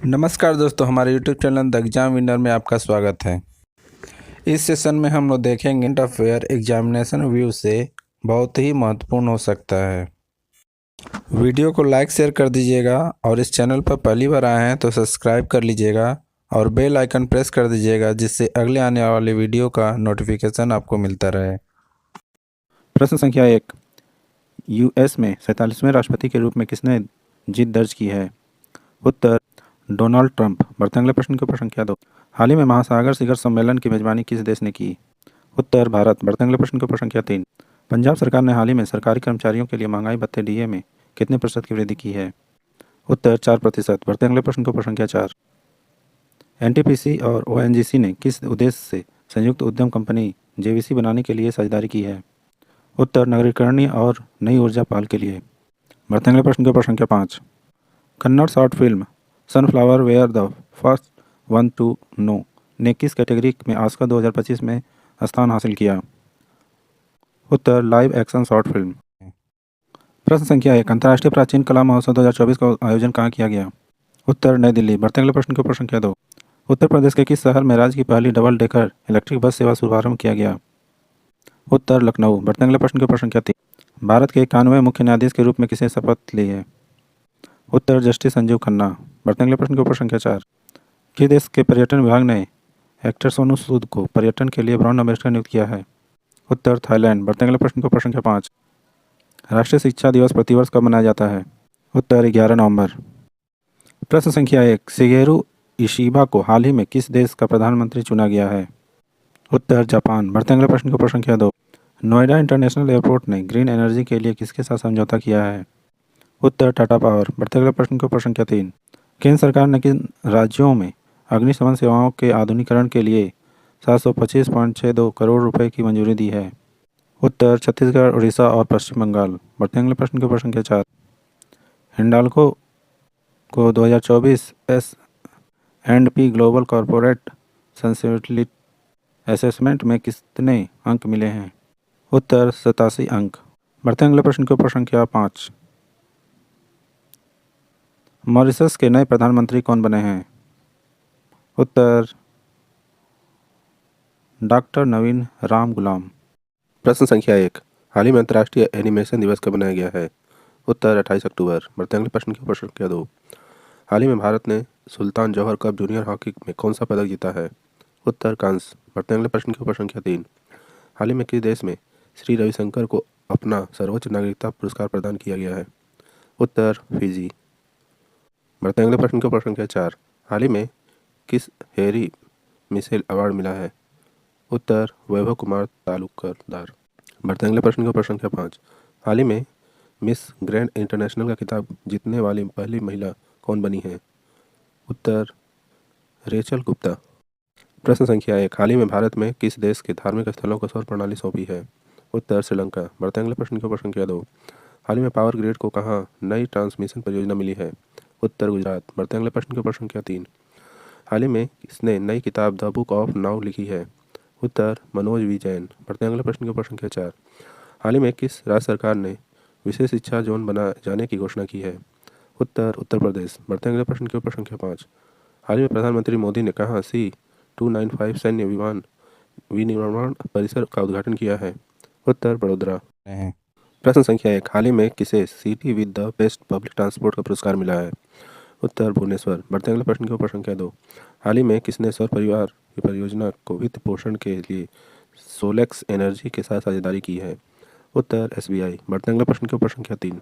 नमस्कार दोस्तों, हमारे YouTube channel the exam winner में आपका स्वागत है। इस सेशन में हम लोग देखेंगे करंट अफेयर एग्जामिनेशन व्यू से बहुत ही महत्वपूर्ण हो सकता है। वीडियो को लाइक शेयर कर दीजिएगा और इस चैनल पर पहली बार आए हैं तो सब्सक्राइब कर लीजिएगा और बेल आइकन प्रेस कर दीजिएगा, जिससे अगले आने वाले वीडियो का नोटिफिकेशन आपको मिलता रहे। प्रश्न संख्या 1। यूएस में 47वें राष्ट्रपति के रूप में किसने जीत दर्ज की है? उत्तर डोनाल्ड ट्रंप। बढ़ते अगले प्रश्न के ऊपर संख्या 2। हाल ही में महासागर शिखर सम्मेलन की मेजबानी किस देश ने की? उत्तर भारत। बढ़ते अगले प्रश्न के ऊपर संख्या 3। पंजाब सरकार ने हाल ही में सरकारी कर्मचारियों के लिए महंगाई भत्ते डीए में कितने प्रतिशत की वृद्धि की है? उत्तर 4%। बढ़ते अगले प्रश्न के ऊपर संख्या 4। एनटीपीसी और ओएनजीसी ने किस उद्देश्य से संयुक्त उद्यम कंपनी जेवीसी बनाने के लिए साझेदारी की है? उत्तर नगरीकरणीय और नई ऊर्जा पहल के लिए। बढ़ते अगले प्रश्न के ऊपर संख्या 5। Kannada short film sunflower were the first one to know ने किस कैटेगरी में ऑस्कर 2025 में स्थान हासिल किया? उत्तर लाइव एक्शन शॉर्ट फिल्म। प्रश्न संख्या 1। अंतर्राष्ट्रीय प्राचीन कला महोत्सव 2024 का आयोजन कहाँ किया गया? उत्तर नई दिल्ली। बढ़ते अगले प्रश्न के ऊपर संख्या 2। उत्तर प्रदेश के किस शहर में राज्य की पहली डबल डेकर इलेक्ट्रिक बस सेवा शुभारंभ किया गया? उत्तर लखनऊ। बढ़ते अगले प्रश्न के ऊपर संख्या 3। भारत के 91वें मुख्य न्यायाधीश के रूप में किसे शपथ ली है? उत्तर जस्टिस संजीव खन्ना। बढ़ते अगले प्रश्न के ऊपर संख्या 4। किस देश के पर्यटन विभाग ने एक्टर सोनू सूद को पर्यटन के लिए ब्रांड एम्बेसडर नियुक्त किया है? उत्तर थाईलैंड। बढ़ते अगले प्रश्न के ऊपर संख्या 5। राष्ट्रीय शिक्षा दिवस प्रतिवर्ष कब मनाया जाता है? उत्तर 11 नवंबर। प्रश्न संख्या 1। शिगेरू इशिबा को हाल ही में किस देश का प्रधानमंत्री चुना गया है? उत्तर जापान। बढ़ते अगले प्रश्न के ऊपर संख्या 2। नोएडा इंटरनेशनल एयरपोर्ट ने ग्रीन एनर्जी के लिए किसके साथ समझौता किया है? उत्तर टाटा पावर। बढ़ते अगले प्रश्न के ऊपर संख्या 3। केंद्र सरकार ने किन राज्यों में अग्निशमन सेवाओं के आधुनिकीकरण के लिए 725.62 करोड़ रुपए की मंजूरी दी है? उत्तर छत्तीसगढ़, उड़ीसा और पश्चिम बंगाल। बढ़ते अगले प्रश्न के ऊपर संख्या 4। हिंडाल्को को 2024 S&P global corporate sustainability assessment में कितने अंक मिले हैं? उत्तर 87 अंक। बढ़ते अगले प्रश्न के ऊपर संख्या 5। मॉरिशस के नए प्रधानमंत्री कौन बने हैं? उत्तर डॉक्टर नवीन राम गुलाम। प्रश्न संख्या 1। हाल ही में अंतर्राष्ट्रीय एनिमेशन दिवस कब मनाया गया है? उत्तर 28 अक्टूबर। बढ़ते अगले प्रश्न के ऊपर संख्या 2। हाल ही में भारत ने सुल्तान जौहर कप जूनियर हॉकी में कौन सा पदक जीता है? उत्तर कांस्य। बढ़ते अगले प्रश्न के ऊपर संख्या 3। हाल ही में किस देश में श्री रविशंकर को अपना सर्वोच्च नागरिकता पुरस्कार प्रदान किया गया है? उत्तर फिजी। बढ़ते अगले प्रश्न के ऊपर संख्या 4। हाल ही में किस हैरी मिशेल अवार्ड मिला है? उत्तर वैभव कुमार तालुकदार। बढ़ते अगले प्रश्न के ऊपर संख्या 5। हाल ही में मिस ग्रैंड इंटरनेशनल का खिताब जीतने वाली पहली महिला कौन बनी है? उत्तर रेचल गुप्ता। प्रश्न संख्या 1। हाल ही में भारत में किस देश के धार्मिक स्थलों को सौर प्रणाली सौंपी है? उत्तर श्रीलंका। बढ़ते अगले प्रश्न के ऊपर संख्या 2। हाल ही में पावर ग्रिड को कहाँ नई ट्रांसमिशन परियोजना मिली है? उत्तर गुजरात। बढ़ते अगले प्रश्न के ऊपर संख्या 3। हाल ही में किसने नई किताब द बुक ऑफ नाउ लिखी है? उत्तर मनोज वी जैन। बढ़ते अगले प्रश्न के ऊपर संख्या 4। हाल ही में किस राज्य सरकार ने विशेष शिक्षा जोन बना जाने की घोषणा की है? उत्तर उत्तर प्रदेश। बढ़ते अगले प्रश्न के ऊपर संख्या 5। हाल ही में प्रधानमंत्री मोदी ने कहाँ C-295 सैन्य विमान विनिर्माण परिसर का उद्घाटन किया है? उत्तर बड़ोदरा। प्रश्न संख्या 1। हाल ही में किसे city with the best public transport का पुरस्कार मिला है? उत्तर भुवनेश्वर। बढ़ते अगले प्रश्न के ऊपर संख्या 2। हाल ही में किसने सौर परिवार की परियोजना को वित्त पोषण के लिए सोलेक्स एनर्जी के साथ साझेदारी की है? उत्तर SBI। बढ़ते अगले प्रश्न के ऊपर संख्या 3।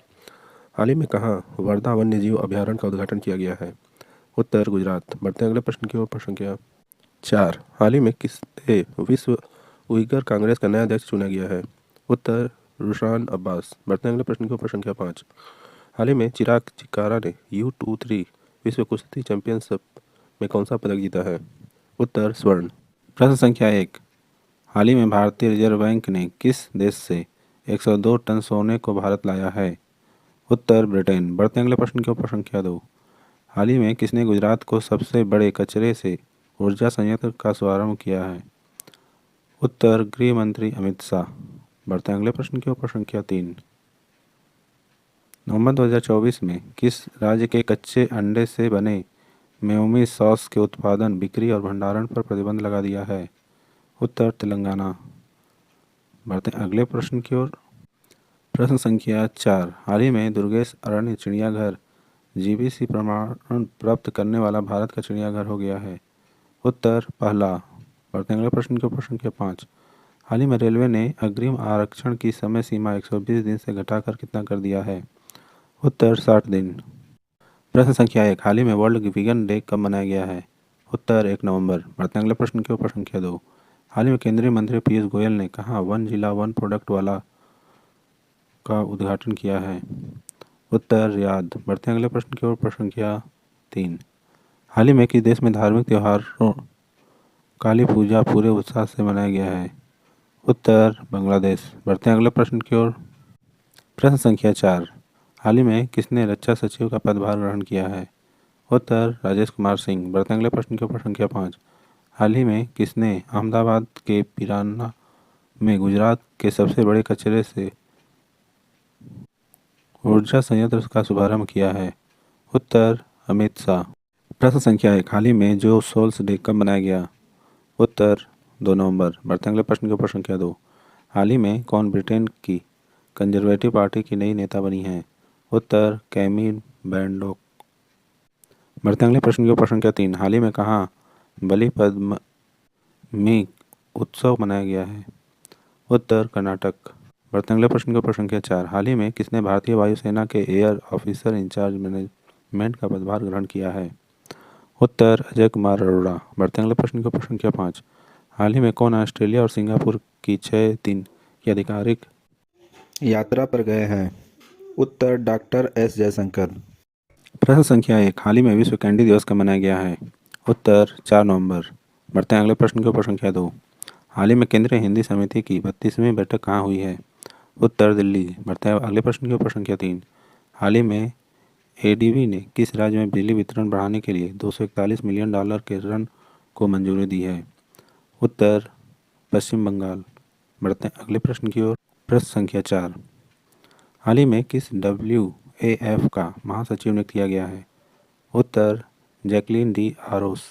हाल ही में कहाँ वर्धा वन्यजीव अभ्यारण्य का उद्घाटन किया गया है? उत्तर गुजरात। बढ़ते अगले प्रश्न के ऊपर संख्या 4। हाल ही में किसे विश्व उइगर कांग्रेस का नया अध्यक्ष चुना गया है? उत्तर रुशान अब्बास। बढ़ते अगले प्रश्न के ऊपर संख्या 5। हाल ही में चिराग चिकारा ने U23 विश्व कुश्ती चैंपियनशिप में कौन सा पदक जीता है? उत्तर स्वर्ण। प्रश्न संख्या 1। हाल ही में भारतीय रिजर्व बैंक ने किस देश से 102 टन सोने को भारत लाया है? उत्तर ब्रिटेन। बढ़ते अगले प्रश्न के ऊपर संख्या 2। हाल ही में किसने गुजरात को सबसे बड़े कचरे से ऊर्जा संयंत्र का शुभारंभ किया है? उत्तर गृह मंत्री अमित शाह। बढ़ते अगले प्रश्न के ऊपर संख्या 3। नवंबर 2024 में किस राज्य के कच्चे अंडे से बने मेयोमी सॉस के उत्पादन, बिक्री और भंडारण पर प्रतिबंध लगा दिया है? उत्तर तेलंगाना। बढ़ते हैं अगले प्रश्न की ओर। प्रश्न संख्या 4। हाल ही में दुर्गेश अरण्य चिड़ियाघर जीबीसी प्रमाण प्राप्त करने वाला भारत का चिड़ियाघर हो गया है? उत्तर पहला। बढ़ते हैं अगले प्रश्न की ओर। प्रश्न संख्या 5। हाल ही में रेलवे ने अग्रिम आरक्षण की समय सीमा 120 दिन से घटाकर कितना कर दिया है? उत्तर 60 दिन। प्रश्न संख्या 1। हाल ही में वर्ल्ड वीगन डे कब मनाया गया है? उत्तर 1 नवंबर। बढ़ते हैं अगले प्रश्न के ऊपर। संख्या 2। हाल ही में केंद्रीय मंत्री पीयूष गोयल ने कहा वन जिला वन प्रोडक्ट वाला का उद्घाटन किया है? उत्तर रियाद। बढ़ते हैं अगले प्रश्न की ओर। प्रश्न संख्या 3। हाल ही में किस देश में धार्मिक त्योहारों काली पूजा पूरे उत्साह से मनाया गया है? उत्तर बांग्लादेश। बढ़ते हैं अगले प्रश्न की ओर। प्रश्न संख्या 4। हाल ही में किसने रक्षा सचिव का पदभार ग्रहण किया है? उत्तर राजेश कुमार सिंह। बढ़ते हैं अगले प्रश्न के ऊपर। संख्या 5। हाल ही में किसने अहमदाबाद के पिराना में गुजरात के सबसे बड़े कचरे से ऊर्जा संयंत्र का शुभारंभ किया है? उत्तर अमित शाह। प्रश्न संख्या 1। हाल ही में जो सोल्स डे कब मनाया गया? उत्तर 2 नवंबर। बढ़ते हैं अगले प्रश्न के ऊपर। संख्या 2। हाल ही में कौन ब्रिटेन की कंजर्वेटिव पार्टी की नई नेता बनी है? उत्तर कैमिल बैरनॉक। बढ़ते हैं अगले प्रश्न के ऊपर। संख्या 3। हाल ही में कहाँ बलि पद्ममी उत्सव मनाया गया है? उत्तर कर्नाटक। बढ़ते हैं अगले प्रश्न के ऊपर। संख्या 4। हाल ही में किसने भारतीय वायुसेना के एयर ऑफिसर इंचार्ज मैनेजमेंट का पदभार ग्रहण किया है? उत्तर अजय कुमार अरोड़ा। बढ़ते हैं अगले प्रश्न के ऊपर। संख्या 5। हाल ही में कौन ऑस्ट्रेलिया और सिंगापुर की 6 दिन की आधिकारिक यात्रा पर गए हैं? उत्तर डॉक्टर एस जयशंकर। प्रश्न संख्या 1। हाल ही में विश्व कैंडी दिवस कब मनाया गया है? उत्तर 4 नवंबर। बढ़ते हैं अगले प्रश्न के ऊपर। संख्या 2। हाल ही में केंद्रीय हिंदी समिति की 32वीं बैठक कहाँ हुई है? उत्तर दिल्ली। बढ़ते हैं अगले प्रश्न के ऊपर। संख्या 3। हाल ही में एडीबी ने किस राज्य में बिजली वितरण बढ़ाने के लिए $241 मिलियन के ऋण को मंजूरी दी है? उत्तर पश्चिम बंगाल। बढ़ते हैं अगले प्रश्न की ओर। प्रश्न संख्या 4। हाल ही में किस WAF का महासचिव नियुक्त किया गया है? उत्तर जैकलीन डी आरोस।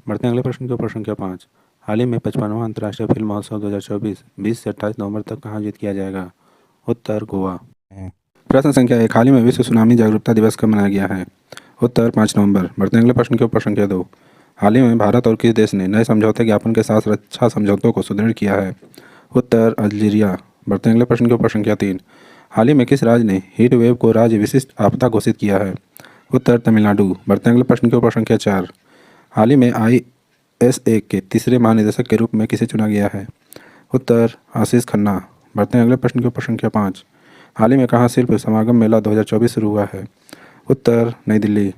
बढ़ते हैं अगले प्रश्न के ऊपर। संख्या 5। हाल ही में 55वां अंतर्राष्ट्रीय फिल्म महोत्सव 2024 20 से 28 नवंबर तक कहाँ आयोजित किया जाएगा? उत्तर गोवा। प्रश्न संख्या 1। हाल ही में विश्व सुनामी जागरूकता दिवस कब मनाया गया है? उत्तर 5 नवंबर। बढ़ते हैं अगले प्रश्न के ऊपर। संख्या 2। हाल ही में भारत और किस देश ने नए समझौते ज्ञापन के साथ रक्षा समझौतों को सुदृढ़ किया है? उत्तर अल्जीरिया। बढ़ते हैं अगले प्रश्न के ऊपर। संख्या 3। हाल ही में किस राज्य ने हीट वेव को राज्य विशिष्ट आपदा घोषित किया है? उत्तर तमिलनाडु। बढ़ते हैं अगले प्रश्न के ऊपर। संख्या 4। हाल ही में ISA के तीसरे महानिदेशक के रूप में किसे चुना गया है? उत्तर आशीष खन्ना। बढ़ते हैं अगले प्रश्न के ऊपर। संख्या 5। हाल ही में कहाँ शिल्प समागम मेला 2024 शुरू हुआ है? उत्तर नई दिल्ली।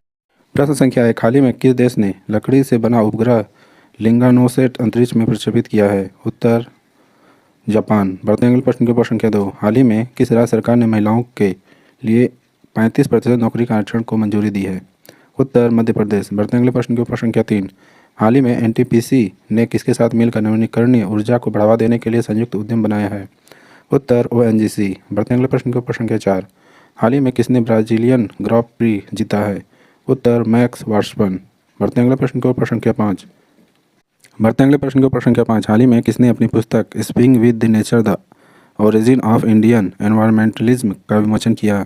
प्रश्न संख्या 1। हाल ही में किस देश ने लकड़ी से बना उपग्रह लिंगानोसेट अंतरिक्ष में प्रक्षेपित किया है? उत्तर जापान। बढ़ते हैं अगले प्रश्न के ऊपर। संख्या 2। हाल ही में किस राज्य सरकार ने महिलाओं के लिए 35% नौकरी का आरक्षण को मंजूरी दी है? उत्तर मध्य प्रदेश। बढ़ते हैं अगले प्रश्न के ऊपर। संख्या 3। हाल ही में NTPC ने किसके साथ मिलकर नवीकरणीय ऊर्जा को बढ़ावा देने के लिए संयुक्त उद्यम बनाया है? उत्तर ONGC। बढ़ते हैं अगले प्रश्न के ऊपर। संख्या 4। हाल ही में किसने ब्राजीलियन ग्रां प्री जीता है? उत्तर मैक्स वर्स्टपन। बढ़ते हैं अगले प्रश्न के ऊपर। संख्या 5। बढ़ते हैं अगले प्रश्न के ऊपर। संख्या 5। हाल ही में किसने अपनी पुस्तक speaking with the nature the origin of Indian environmentalism का विमोचन किया?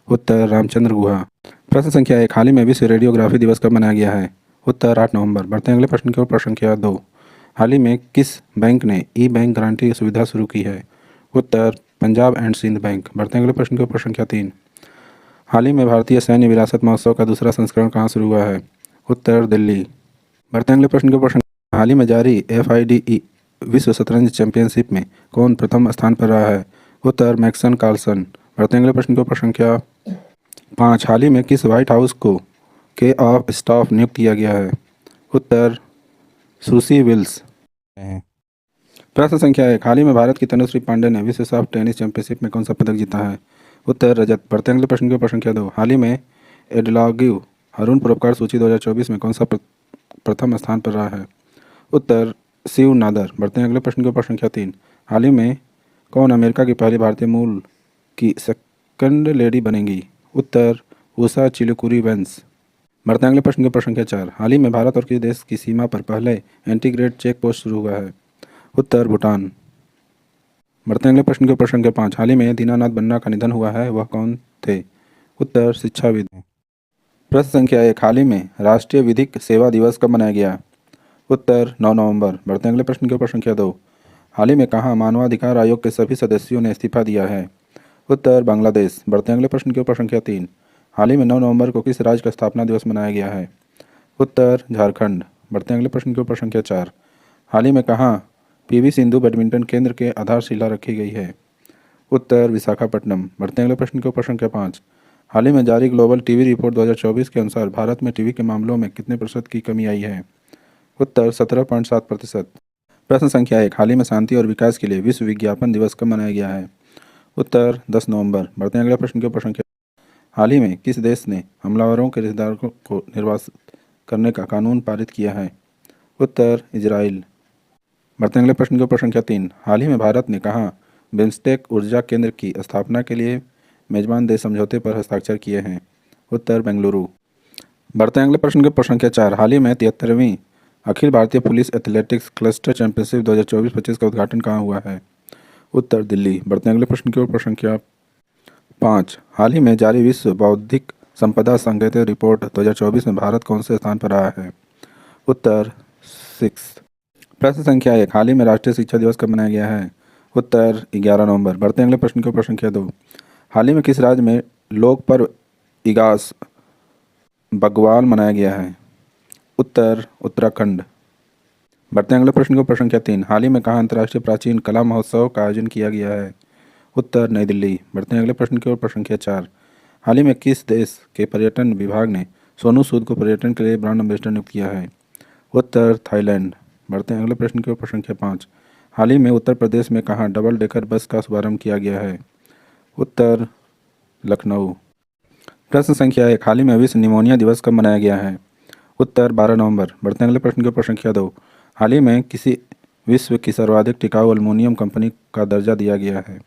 उत्तर रामचंद्र गुहा। प्रश्न संख्या 1। हाल ही में विश्व रेडियोग्राफी दिवस कब मनाया गया है? उत्तर 8 नवंबर। बढ़ते हैं अगले प्रश्न के ऊपर। संख्या 2। हाल ही में किस बैंक ने बैंक गारंटी सुविधा शुरू की है? उत्तर पंजाब एंड सिंध बैंक। बढ़ते हैं अगले प्रश्न के ऊपर। संख्या 3। हाल ही में भारतीय सैन्य विरासत महोत्सव का दूसरा संस्करण कहाँ शुरू हुआ है? उत्तर दिल्ली। बढ़ते हैं अगले प्रश्न के ऊपर। हाल ही में जारी FIDE विश्व शतरंज चैंपियनशिप में कौन प्रथम स्थान पर रहा है? उत्तर मैक्सन कार्लसन। बढ़ते हैं अगले प्रश्न के ऊपर। संख्या 5। हाल ही में किस व्हाइट हाउस को के ऑफ स्टाफ नियुक्त किया गया है? उत्तर सुशी विल्स। प्रश्न संख्या 1। हाल ही में भारत की तनुश्री पांडे ने विश्व सॉफ्ट टेनिस चैंपियनशिप में कौन सा पदक जीता है? उत्तर रजत। बढ़ते हैं अगले प्रश्न के ऊपर। संख्या 2। हाल ही में एडलागिव अरुण पुरस्कार सूची 2024 में कौन सा प्रथम स्थान पर रहा है? उत्तर शिव नादर। बढ़ते हैं अगले प्रश्न के ऊपर। संख्या 3। हाल ही में कौन अमेरिका की पहली भारतीय मूल की सेकंड लेडी बनेंगी? उत्तर उषा चिलकुरी वेंस। बढ़ते हैं अगले प्रश्न के ऊपर संख्या 4। हाल ही में भारत और किस देश की सीमा पर पहले एंटीग्रेड चेक पोस्ट शुरू हुआ है? उत्तर भूटान। बढ़ते हैं अगले प्रश्न के ऊपर संख्या 5। हाल ही में दीनानाथ बन्ना का निधन हुआ है, वह कौन थे? उत्तर शिक्षाविद। प्रश्न संख्या 1। हाल ही में राष्ट्रीय विधिक सेवा दिवस कब मनाया गया? उत्तर 9 नवंबर। बढ़ते हैं अगले प्रश्न के ऊपर संख्या 2। हाल ही में कहाँ मानवाधिकार आयोग के सभी सदस्यों ने इस्तीफा दिया है? उत्तर बांग्लादेश। बढ़ते हैं अगले प्रश्न के ऊपर संख्या 3। हाल ही में 9 नवंबर को किस राज्य का स्थापना दिवस मनाया गया है? उत्तर झारखंड। बढ़ते हैं अगले प्रश्न के ऊपर संख्या 4। हाल ही में कहाँ पीवी सिंधु बैडमिंटन केंद्र के आधारशिला रखी गई है? उत्तर विशाखापट्टनम। बढ़ते हैं अगले प्रश्न के ऊपर संख्या 5। हाल ही में जारी ग्लोबल टीवी रिपोर्ट 2024 के अनुसार भारत में टीवी के मामलों में कितने प्रतिशत की कमी आई है? उत्तर 17.7%। प्रश्न संख्या 1। हाल ही में शांति और विकास के लिए विश्व विज्ञापन दिवस कब मनाया गया है? उत्तर 10 नवंबर। बढ़ते हैं अगले प्रश्न के ऊपर संख्या। हाल ही में किस देश ने हमलावरों के रिश्तेदारों को निर्वासित करने का कानून पारित किया है? उत्तर इजराइल। बढ़ते हैं अगले प्रश्न के ऊपर संख्या 3। हाल ही में भारत ने कहाँ बिम्स्टेक ऊर्जा केंद्र की स्थापना के लिए मेजबान देश समझौते पर हस्ताक्षर किए हैं? उत्तर बेंगलुरु। बढ़ते हैं अगले प्रश्न के ऊपर संख्या 4। हाल ही में 73वीं Akhil Bharatiya police athletics cluster championship 2024-25 का उद्घाटन कहाँ हुआ है? उत्तर दिल्ली। बढ़ते हैं अगले प्रश्न के ऊपर संख्या 5। हाल ही में जारी विश्व बौद्धिक संपदा संकेतक रिपोर्ट 2024 में भारत कौन से स्थान पर आया है? उत्तर 6। प्रश्न संख्या 1। हाल ही में राष्ट्रीय शिक्षा दिवस कब मनाया गया है? उत्तर 11 नवंबर। बढ़ते हैं अगले प्रश्न के ऊपर संख्या 2। हाल ही में किस राज्य में लोक पर्व इगास बग्वाल मनाया गया है? उत्तर उत्तराखंड। बढ़ते हैं अगले प्रश्न के ऊपर संख्या 3। हाल ही में कहाँ अंतर्राष्ट्रीय प्राचीन कला महोत्सव का आयोजन किया गया है? उत्तर नई दिल्ली। बढ़ते हैं अगले प्रश्न के ऊपर संख्या 4। हाल ही में किस देश के पर्यटन विभाग ने सोनू सूद को पर्यटन के लिए ब्रांड एम्बेसडर नियुक्त किया है? उत्तर थाईलैंड। बढ़ते हैं अगले प्रश्न के ऊपर संख्या 5। हाल ही में उत्तर प्रदेश में कहाँ डबल डेकर बस का शुभारंभ किया गया है? उत्तर लखनऊ। प्रश्न संख्या 1। हाल ही में विश्व निमोनिया दिवस कब मनाया गया है? उत्तर 12 नवंबर। बढ़ते हैं अगले प्रश्न के ऊपर संख्या 2। हाल ही में किसी विश्व की सर्वाधिक टिकाऊ एल्युमिनियम कंपनी का दर्जा दिया गया है?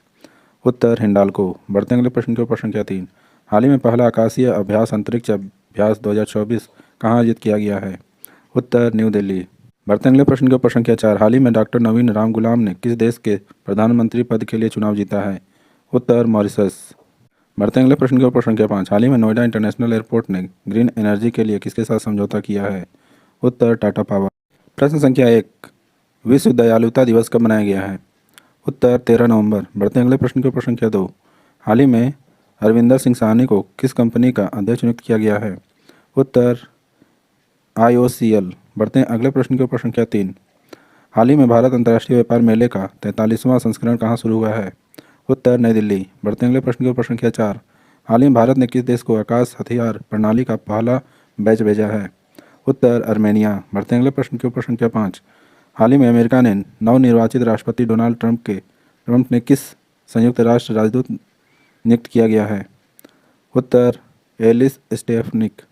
उत्तर हिंडाल्को। बढ़ते हैं अगले प्रश्न के ऊपर संख्या 3। हाल ही में पहला आकाशीय अभ्यास अंतरिक्ष अभ्यास 2024 कहाँ आयोजित किया गया है? उत्तर न्यू दिल्ली। बढ़ते हैं अगले प्रश्न के ऊपर संख्या 4। हाल ही में डॉक्टर नवीन राम गुलाम ने किस देश के प्रधानमंत्री पद के लिए चुनाव जीता है? उत्तर मॉरिशस। बढ़ते हैं अगले प्रश्न के ऊपर संख्या 5। हाल ही में नोएडा इंटरनेशनल एयरपोर्ट ने ग्रीन एनर्जी के लिए किसके साथ समझौता किया है? उत्तर टाटा पावर। प्रश्न संख्या 1। विश्व दयालुता दिवस कब मनाया गया है? उत्तर 13 नवंबर। बढ़ते हैं अगले प्रश्न के ऊपर संख्या 2। हाल ही में अरविंदर सिंह साहनी को किस कंपनी का अध्यक्ष नियुक्त किया गया है? उत्तर IOCL। बढ़ते हैं अगले प्रश्न के ऊपर संख्या 3। हाल ही में भारत अंतर्राष्ट्रीय व्यापार मेले का 43वां संस्करण कहाँ शुरू हुआ है? उत्तर नई दिल्ली। बढ़ते हैं अगले प्रश्न के ऊपर संख्या 4। हाल ही में भारत ने किस देश को आकाश हथियार प्रणाली का पहला बैच भेजा है? उत्तर आर्मेनिया। बढ़ते हैं अगले प्रश्न के ऊपर संख्या 5। हाल ही में अमेरिका ने नवनिर्वाचित राष्ट्रपति डोनाल्ड ट्रंप ने किस संयुक्त राष्ट्र राजदूत नियुक्त किया गया है? उत्तर एलिस स्टेफनिक।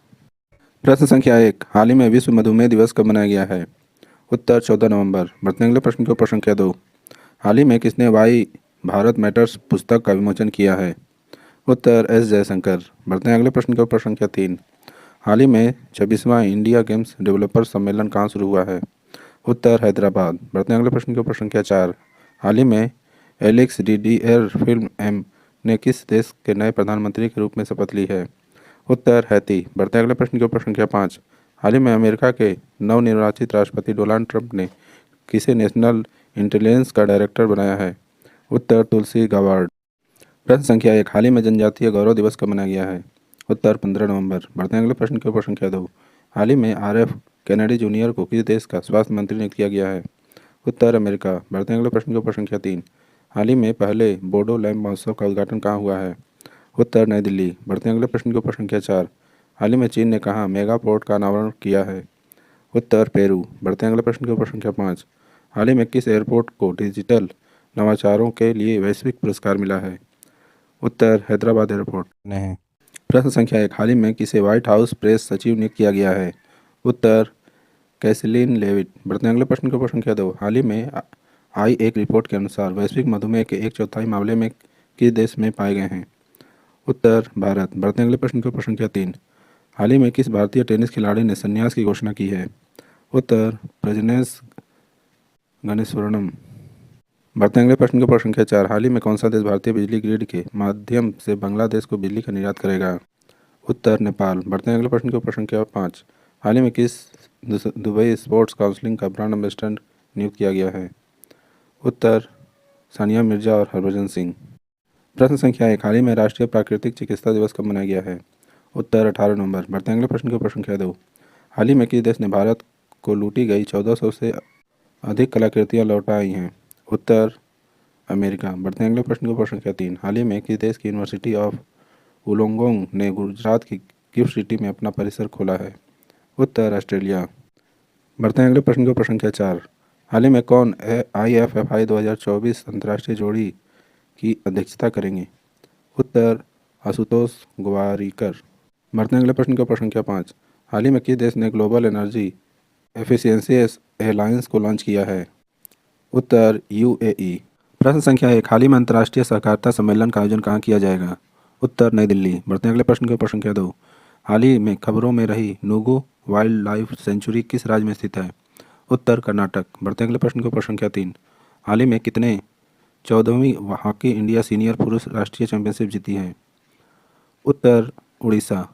प्रश्न संख्या 1। हाल ही में विश्व मधुमेह दिवस कब मनाया गया है? उत्तर 14 नवंबर। बढ़ते हैं अगले प्रश्न के ऊपर संख्या 2। हाल ही में किसने वाई भारत मैटर्स पुस्तक का विमोचन किया है? उत्तर S जयशंकर। बढ़ते हैं अगले प्रश्न के ऊपर संख्या 3। हाल ही में 26वां इंडिया गेम्स डेवलपर सम्मेलन कहाँ शुरू हुआ है? उत्तर हैदराबाद। बढ़ते हैं अगले प्रश्न के ऊपर संख्या 4। हाल ही में एलेक्स DDR फिल्म एम ने किस देश के नए प्रधानमंत्री के रूप में शपथ ली है? उत्तर हैती। बढ़ते हैं अगले प्रश्न के ऊपर संख्या 5। हाल ही में अमेरिका के नवनिर्वाचित राष्ट्रपति डोनाल्ड ट्रंप ने किसे नेशनल इंटेलिजेंस का डायरेक्टर बनाया है? उत्तर तुलसी गाबार्ड। प्रश्न संख्या 1। हाल ही में जनजातीय गौरव दिवस कब मनाया गया है? उत्तर 15 नवंबर। बढ़ते हैं अगले प्रश्न के ऊपर संख्या 2। हाल ही में RF कैनेडी जूनियर को किस देश का स्वास्थ्य मंत्री नियुक्त किया गया है? उत्तर अमेरिका। बढ़ते हैं अगले प्रश्न के ऊपर संख्या 3। हाल ही में पहले बोडो लैंप महोत्सव का उद्घाटन कहाँ हुआ है? उत्तर नई दिल्ली। बढ़ते हैं अगले प्रश्न के ऊपर संख्या 4। हाल ही में चीन ने कहाँ मेगा पोर्ट का अनावरण किया है? उत्तर पेरू। बढ़ते हैं अगले प्रश्न के ऊपर संख्या 5। हाल ही में किस एयरपोर्ट को डिजिटल नवाचारों के लिए वैश्विक पुरस्कार मिला है? उत्तर हैदराबाद एयरपोर्ट। नहीं। प्रश्न संख्या 1। हाल ही में किसे व्हाइट हाउस प्रेस सचिव नियुक्त किया गया है? उत्तर कैसलीन लेविट। बढ़ते हैं अगले प्रश्न के ऊपर संख्या 2। हाल ही में आई एक रिपोर्ट के अनुसार वैश्विक मधुमेह के 1/4 मामले में किस देश में पाए गए हैं? उत्तर भारत। बढ़ते हैं अगले प्रश्न के ऊपर संख्या 3। हाल ही में किस भारतीय टेनिस खिलाड़ी ने संन्यास की घोषणा की है? उत्तर प्रजनेश गणेश्वरनम। बढ़ते अगले प्रश्न का प्रश्न संख्या 4। हाल ही में कौन सा देश भारतीय बिजली ग्रिड के माध्यम से बांग्लादेश को बिजली का निर्यात करेगा? उत्तर नेपाल। बढ़ते अगले प्रश्न का प्रश्न संख्या 5। हाल ही में किस दुबई स्पोर्ट्स काउंसिल का ब्रांड एम्बेसडर नियुक्त किया गया है? उत्तर सानिया मिर्जा और हरभजन सिंह। प्रश्न संख्या 1। हाल ही में राष्ट्रीय प्राकृतिक चिकित्सा दिवस कब मनाया गया है? उत्तर 18 नवंबर। बढ़ते अगले प्रश्न का प्रश्न संख्या 2। हाल ही में किस देश ने भारत को लूटी गई 1400 से अधिक कलाकृतियाँ लौटा आई हैं? उत्तर अमेरिका। बढ़ते अगले प्रश्न का प्रश्न संख्या 3। हाल ही में किस देश की यूनिवर्सिटी ऑफ वुलोंगोंग ने गुजरात की गिफ्ट सिटी में अपना परिसर खोला है? उत्तर ऑस्ट्रेलिया। बढ़ते अगले प्रश्न का प्रश्न संख्या 4। हाल ही में कौन IFFI 2024 अंतर्राष्ट्रीय जोड़ी की अध्यक्षता करेंगे? उत्तर आशुतोष गोवारिकर। बढ़ते अगले प्रश्न का प्रश्न संख्या 5। हाल ही में किस देश ने ग्लोबल एनर्जी एफिशिएंसी एलायंस को लॉन्च किया है? उत्तर UAE। प्रश्न संख्या 1। हाल ही में अंतर्राष्ट्रीय सहकारिता सम्मेलन का आयोजन कहाँ किया जाएगा? उत्तर नई दिल्ली। बढ़ते अगले प्रश्न का प्रश्न संख्या 2। हाल ही में खबरों में रही नुगु वाइल्ड लाइफ सेंचुरी किस राज्य में स्थित है? उत्तर कर्नाटक। बढ़ते अगले प्रश्न का प्रश्न संख्या 3। हाल ही में कितने 14वीं हॉकी इंडिया सीनियर पुरुष राष्ट्रीय चैंपियनशिप जीती है? उत्तर उड़ीसा।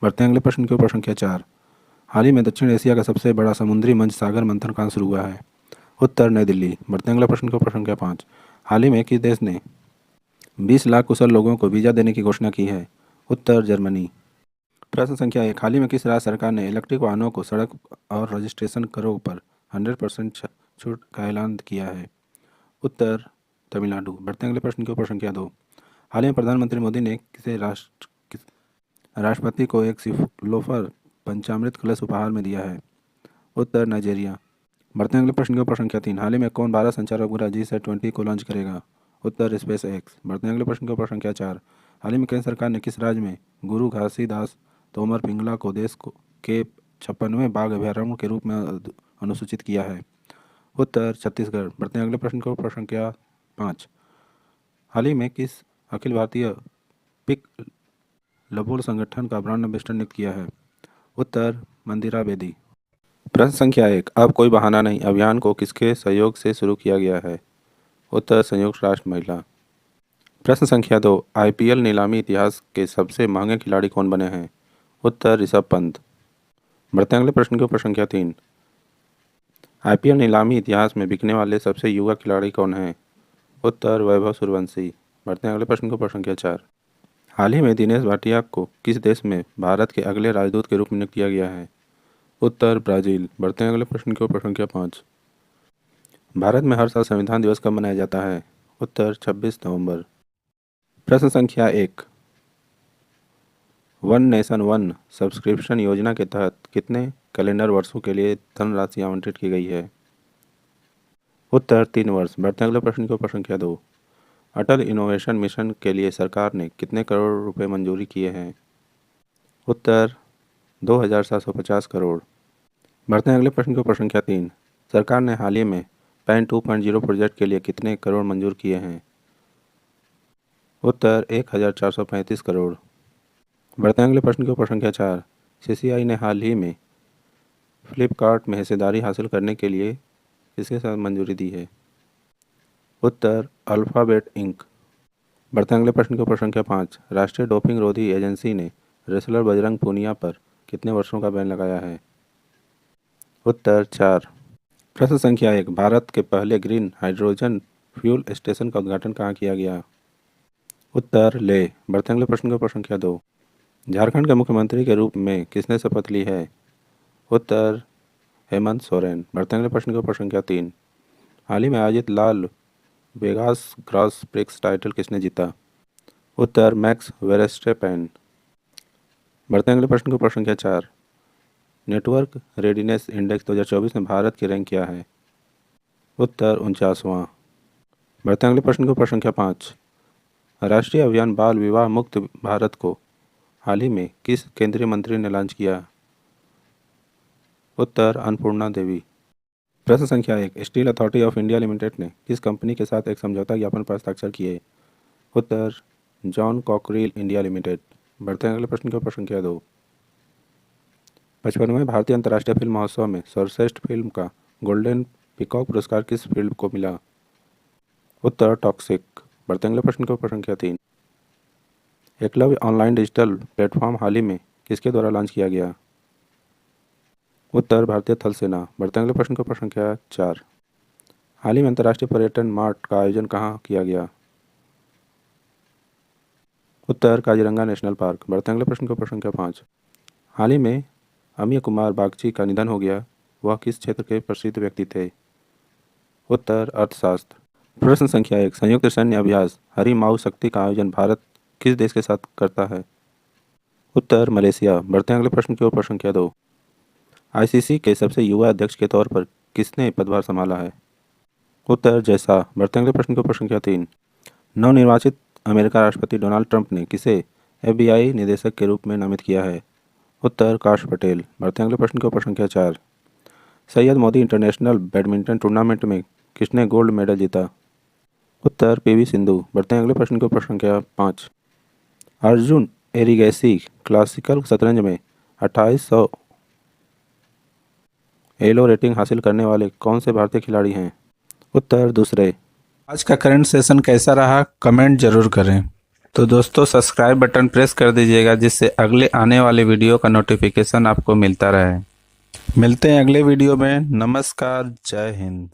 बढ़ते अगले प्रश्न के प्रश्न संख्या 4। हाल ही में दक्षिण एशिया का सबसे बड़ा समुद्री मंच सागर मंथन कहाँ शुरू हुआ है? उत्तर नई दिल्ली। बढ़ते अगले प्रश्न का प्रश्न संख्या 5। हाल ही में किस देश ने 20 लाख कुशल लोगों को वीज़ा देने की घोषणा की है? उत्तर जर्मनी। प्रश्न संख्या 1। हाल ही में किस राज्य सरकार ने इलेक्ट्रिक वाहनों को सड़क और रजिस्ट्रेशन करों पर 100% छूट का ऐलान किया है? उत्तर तमिलनाडु। बढ़ते अगले प्रश्न के प्रश्न संख्या 2। हाल ही में प्रधानमंत्री मोदी ने राष्ट्रपति को एक सिलोफर पंचामृत कलश उपहार में दिया है? उत्तर नाइजीरिया। बढ़ते अगले प्रश्न के प्रश्न संख्या 3। हाल ही में कौन भारत संचार उपग्रह GSAT-20 को लॉन्च करेगा? उत्तर स्पेस एक्स। बढ़ते अगले प्रश्न के प्रश्न संख्या 4। हाल ही में केंद्र सरकार ने किस राज्य में गुरु घासीदास तोमर पिंगला को देश के 56वें बाघ अभयारण्य के रूप में अनुसूचित किया है? उत्तर छत्तीसगढ़। बढ़ते अगले प्रश्न को प्रश्न संख्या 5। हाल ही में किस अखिल भारतीय पिक लबोल संगठन का ब्रांड एम्बेसडर नियुक्त किया है? उत्तर मंदिरा बेदी। प्रश्न संख्या 1। अब कोई बहाना नहीं अभियान को किसके सहयोग से शुरू किया गया है? उत्तर संयुक्त राष्ट्र महिला। प्रश्न संख्या 2। IPL नीलामी इतिहास के सबसे महंगे खिलाड़ी कौन बने हैं? उत्तर ऋषभ पंत। बढ़ते अगले प्रश्न के प्रश्न संख्या 3। IPL नीलामी इतिहास में बिकने वाले सबसे युवा खिलाड़ी कौन हैं? उत्तर वैभव सूर्यवंशी। बढ़ते अगले प्रश्न को प्रश्न संख्या 4। हाल ही में दिनेश भाटिया को किस देश में भारत के अगले राजदूत के रूप में नियुक्त किया गया है? उत्तर ब्राज़ील। बढ़ते अगले प्रश्न को प्रश्न संख्या 5। भारत में हर साल संविधान दिवस कब मनाया जाता है? उत्तर 26 नवंबर। प्रश्न संख्या 1। वन नेशन वन सब्सक्रिप्शन योजना के तहत कितने कैलेंडर वर्षों के लिए धनराशि आवंटित की गई है? उत्तर 3 वर्ष। बढ़ते अगले प्रश्न को प्रश्न संख्या 2। अटल इनोवेशन मिशन के लिए सरकार ने कितने करोड़ रुपए मंजूरी किए हैं? उत्तर 2750 करोड़। बढ़ते अगले प्रश्न को प्रश्न संख्या 3। सरकार ने हाल ही में पैन 2.0 प्रोजेक्ट के लिए कितने करोड़ मंजूर किए हैं? उत्तर 1435 करोड़। बढ़ते अगले प्रश्न को प्रश्न संख्या 4। CCI ने हाल ही में फ्लिपकार्ट में हिस्सेदारी हासिल करने के लिए किसके साथ मंजूरी दी है? उत्तर अल्फ़ाबेट इंक। बढ़ते अगले प्रश्न को प्रश्न संख्या 5। राष्ट्रीय डोपिंग रोधी एजेंसी ने रेसलर बजरंग पूनिया पर कितने वर्षों का बैन लगाया है? उत्तर 4। प्रश्न संख्या 1। भारत के पहले ग्रीन हाइड्रोजन फ्यूल स्टेशन का उद्घाटन कहाँ किया गया? उत्तर लेह। बढ़ते अगले प्रश्न को प्रश्न संख्या 2। झारखंड के मुख्यमंत्री के रूप में किसने शपथ ली है? उत्तर हेमंत सोरेन। बढ़ते अगले प्रश्न को प्रश्न संख्या 3। हाल ही में आयोजित लाल वेगास ग्रॉस प्रिक्स टाइटल किसने जीता? उत्तर मैक्स वेरेस्टेपेन। बढ़ते अगले प्रश्न को प्रश्न संख्या 4। नेटवर्क रेडीनेस इंडेक्स 2024 में भारत की रैंक क्या है? उत्तर 49वां। बढ़ते अगले प्रश्न को प्रश्न संख्या 5। राष्ट्रीय अभियान बाल विवाह मुक्त भारत को हाल ही में किस केंद्रीय मंत्री ने लॉन्च किया? उत्तर अन्नपूर्णा देवी। प्रश्न संख्या 1। Steel authority of India limited ने किस कंपनी के साथ एक समझौता ज्ञापन पर हस्ताक्षर किए? उत्तर जॉन कॉकरेल इंडिया लिमिटेड। बढ़ते हैं अगले प्रश्न के ऊपर। संख्या 2। 55वें भारतीय अंतर्राष्ट्रीय फिल्म महोत्सव में सर्वश्रेष्ठ फिल्म का गोल्डन पीकॉक पुरस्कार किस फिल्म को मिला? उत्तर टॉक्सिक। बढ़ते हैं अगले प्रश्न के ऊपर। संख्या 3। एकलव्य ऑनलाइन डिजिटल प्लेटफॉर्म हाल ही में किसके द्वारा लॉन्च किया गया? उत्तर भारतीय थल सेना। बढ़ते हैं अगले प्रश्न के ऊपर। संख्या 4। हाल ही में अंतर्राष्ट्रीय पर्यटन मार्ट का आयोजन कहाँ किया गया? उत्तर काजीरंगा नेशनल पार्क। बढ़ते हैं अगले प्रश्न के ऊपर। संख्या 5। हाल ही में अमीय कुमार बागची का निधन हो गया, वह किस क्षेत्र के प्रसिद्ध व्यक्ति थे? उत्तर अर्थशास्त्र। प्रश्न संख्या 1। संयुक्त सैन्य अभ्यास हरी माऊ शक्ति का आयोजन भारत किस देश के साथ करता है? उत्तर मलेशिया। बढ़ते हैं अगले प्रश्न के ऊपर। संख्या 2। आईसीसी के सबसे युवा अध्यक्ष के तौर पर किसने पदभार संभाला है? उत्तर जय शाह। बढ़ते हैं अगले प्रश्न के ऊपर। संख्या 3। नवनिर्वाचित अमेरिका राष्ट्रपति डोनाल्ड ट्रंप ने किसे एफबीआई निदेशक के रूप में नामित किया है? उत्तर काश पटेल। बढ़ते हैं अगले प्रश्न के ऊपर। संख्या 4। Syed Modi international badminton tournament में किसने गोल्ड मेडल जीता? उत्तर पीवी सिंधु। बढ़ते हैं अगले प्रश्न के ऊपर। संख्या 5। अर्जुन एरिगैसी क्लासिकल शतरंज में 2800 एलो रेटिंग हासिल करने वाले कौन से भारतीय खिलाड़ी हैं? उत्तर दूसरे। आज का करंट सेशन कैसा रहा कमेंट जरूर करें। तो दोस्तों सब्सक्राइब बटन प्रेस कर दीजिएगा जिससे अगले आने वाले वीडियो का नोटिफिकेशन आपको मिलता रहे। मिलते हैं अगले वीडियो में। नमस्कार, जय हिंद।